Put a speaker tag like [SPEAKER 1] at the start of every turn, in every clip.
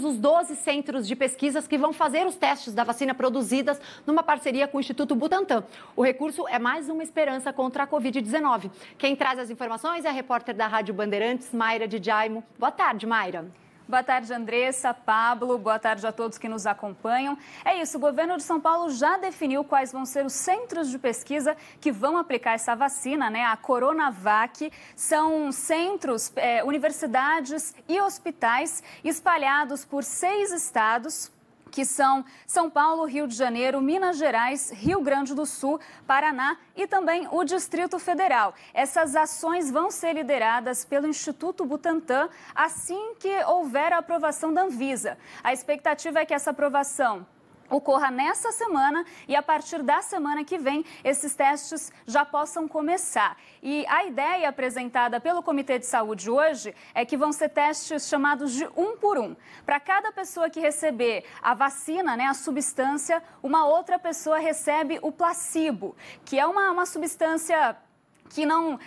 [SPEAKER 1] os 12 centros de pesquisas que vão fazer os testes da vacina produzidas numa parceria com o Instituto Butantan. O recurso é mais uma esperança contra a Covid-19. Quem traz as informações é a repórter da Rádio Bandeirantes, Mayra de Jaimo. Boa tarde, Mayra.
[SPEAKER 2] Boa tarde, Andressa, Pablo, boa tarde a todos que nos acompanham. É isso, o governo de São Paulo já definiu quais vão ser os centros de pesquisa que vão aplicar essa vacina, a Coronavac. São centros, universidades e hospitais espalhados por 6 estados, que são São Paulo, Rio de Janeiro, Minas Gerais, Rio Grande do Sul, Paraná e também o Distrito Federal. Essas ações vão ser lideradas pelo Instituto Butantan assim que houver a aprovação da Anvisa. A expectativa é que essa aprovação ocorra nessa semana e a partir da semana que vem esses testes já possam começar. E a ideia apresentada pelo Comitê de Saúde hoje é que vão ser testes chamados de 1 por 1. Para cada pessoa que receber a vacina, a substância, uma outra pessoa recebe o placebo, que é uma substância que não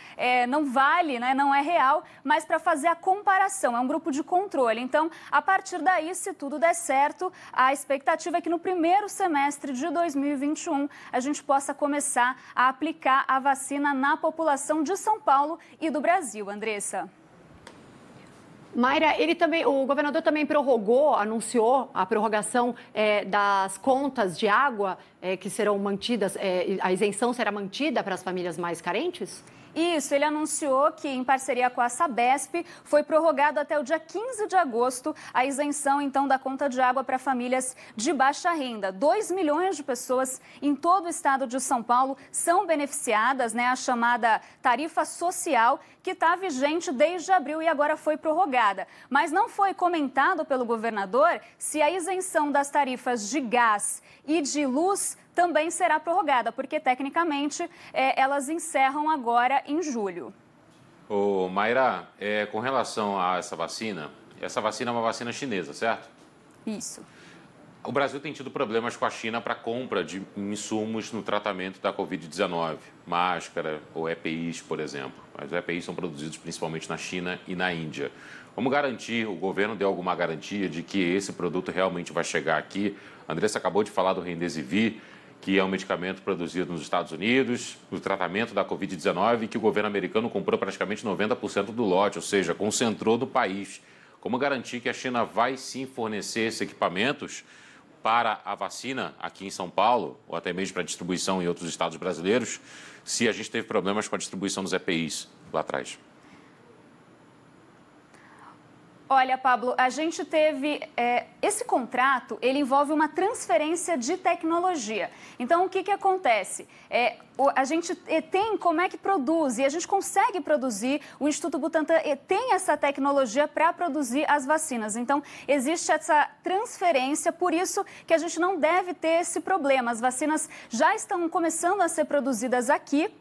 [SPEAKER 2] vale, não é real, mas para fazer a comparação, é um grupo de controle. Então, a partir daí, se tudo der certo, a expectativa é que no primeiro semestre de 2021 a gente possa começar a aplicar a vacina na população de São Paulo e do Brasil. Andressa.
[SPEAKER 1] Mayra, o governador também anunciou a prorrogação das contas de água que serão mantidas, a isenção será mantida para as famílias mais carentes?
[SPEAKER 2] Isso, ele anunciou que, em parceria com a Sabesp, foi prorrogado até o dia 15 de agosto a isenção, então, da conta de água para famílias de baixa renda. 2 milhões de pessoas em todo o estado de São Paulo são beneficiadas, a chamada tarifa social, que está vigente desde abril e agora foi prorrogada. Mas não foi comentado pelo governador se a isenção das tarifas de gás e de luz também será prorrogada, porque tecnicamente elas encerram agora em julho.
[SPEAKER 3] Ô, Mayra, com relação a essa vacina é uma vacina chinesa, certo?
[SPEAKER 2] Isso.
[SPEAKER 3] O Brasil tem tido problemas com a China para compra de insumos no tratamento da Covid-19, máscara ou EPIs, por exemplo. Mas os EPIs são produzidos principalmente na China e na Índia. Como garantir, o governo deu alguma garantia de que esse produto realmente vai chegar aqui? A Andressa acabou de falar do Remdesivir, que é um medicamento produzido nos Estados Unidos, no tratamento da Covid-19, que o governo americano comprou praticamente 90% do lote, ou seja, concentrou do país. Como garantir que a China vai sim fornecer esses equipamentos para a vacina aqui em São Paulo, ou até mesmo para distribuição em outros estados brasileiros, se a gente teve problemas com a distribuição dos EPIs lá atrás?
[SPEAKER 2] Olha, Pablo, a gente teve... esse contrato, ele envolve uma transferência de tecnologia. Então, o que acontece? A gente tem como é que produz, e a gente consegue produzir, o Instituto Butantan tem essa tecnologia para produzir as vacinas. Então, existe essa transferência, por isso que a gente não deve ter esse problema. As vacinas já estão começando a ser produzidas aqui,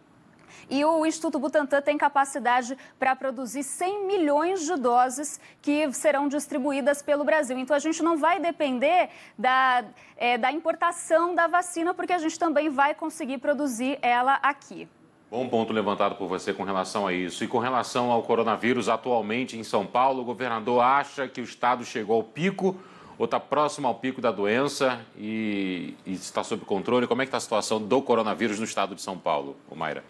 [SPEAKER 2] e o Instituto Butantan tem capacidade para produzir 100 milhões de doses que serão distribuídas pelo Brasil. Então, a gente não vai depender da importação da vacina, porque a gente também vai conseguir produzir ela aqui.
[SPEAKER 3] Bom ponto levantado por você com relação a isso. E com relação ao coronavírus, atualmente em São Paulo, o governador acha que o estado chegou ao pico ou está próximo ao pico da doença e está sob controle? Como é que está a situação do coronavírus no estado de São Paulo, Mayra?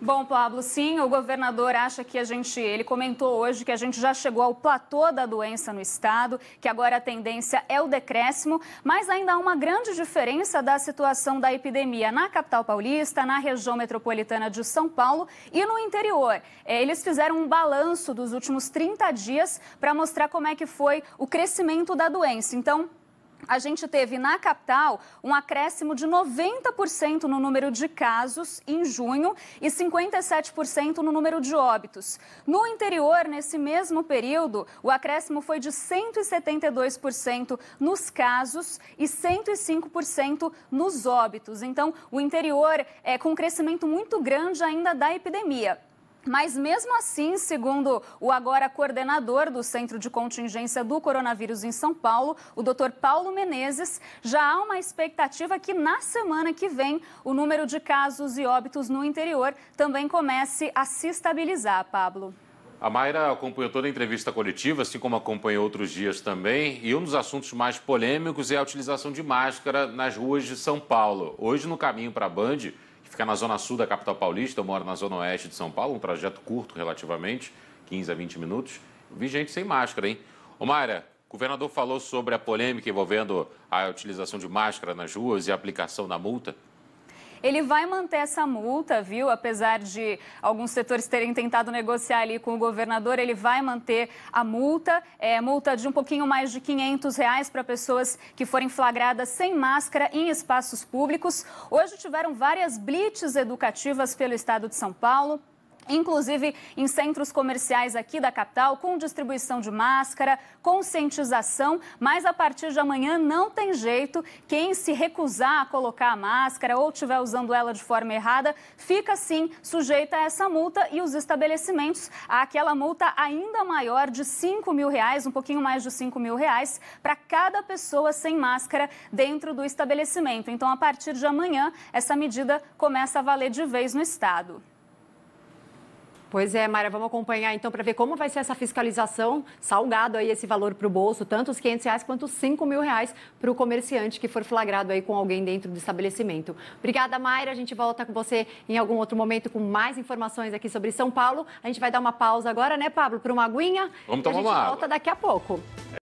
[SPEAKER 2] Bom, Pablo, sim, o governador acha que ele comentou hoje que a gente já chegou ao platô da doença no estado, que agora a tendência é o decréscimo, mas ainda há uma grande diferença da situação da epidemia na capital paulista, na região metropolitana de São Paulo e no interior. Eles fizeram um balanço dos últimos 30 dias para mostrar como é que foi o crescimento da doença. Então, a gente teve na capital um acréscimo de 90% no número de casos em junho e 57% no número de óbitos. No interior, nesse mesmo período, o acréscimo foi de 172% nos casos e 105% nos óbitos. Então, o interior é com um crescimento muito grande ainda da epidemia. Mas mesmo assim, segundo o agora coordenador do Centro de Contingência do Coronavírus em São Paulo, o Dr. Paulo Menezes, já há uma expectativa que na semana que vem o número de casos e óbitos no interior também comece a se estabilizar, Pablo.
[SPEAKER 3] A Mayra acompanhou toda a entrevista coletiva, assim como acompanhou outros dias também. E um dos assuntos mais polêmicos é a utilização de máscara nas ruas de São Paulo. Hoje, no caminho para a Band, que fica na zona sul da capital paulista, eu moro na zona oeste de São Paulo, um trajeto curto relativamente, 15 a 20 minutos, vi gente sem máscara, hein? Ô Mayra, o governador falou sobre a polêmica envolvendo a utilização de máscara nas ruas e a aplicação da multa.
[SPEAKER 2] Ele vai manter essa multa, viu? Apesar de alguns setores terem tentado negociar ali com o governador, ele vai manter a multa. Multa de um pouquinho mais de R$500 para pessoas que forem flagradas sem máscara em espaços públicos. Hoje tiveram várias blitz educativas pelo estado de São Paulo, inclusive em centros comerciais aqui da capital, com distribuição de máscara, conscientização, mas a partir de amanhã não tem jeito. Quem se recusar a colocar a máscara ou estiver usando ela de forma errada, fica sim sujeita a essa multa e os estabelecimentos àquela multa ainda maior de R$5.000, um pouquinho mais de R$5.000 para cada pessoa sem máscara dentro do estabelecimento. Então, a partir de amanhã, essa medida começa a valer de vez no estado.
[SPEAKER 1] Pois é, Mayra, vamos acompanhar então para ver como vai ser essa fiscalização, salgado aí esse valor para o bolso, tanto os R$500 quanto os R$5.000 para o comerciante que for flagrado aí com alguém dentro do estabelecimento. Obrigada, Mayra, a gente volta com você em algum outro momento com mais informações aqui sobre São Paulo. A gente vai dar uma pausa agora, né, Pablo, para uma aguinha?
[SPEAKER 3] Vamos tomar uma água.
[SPEAKER 1] A gente volta daqui a pouco.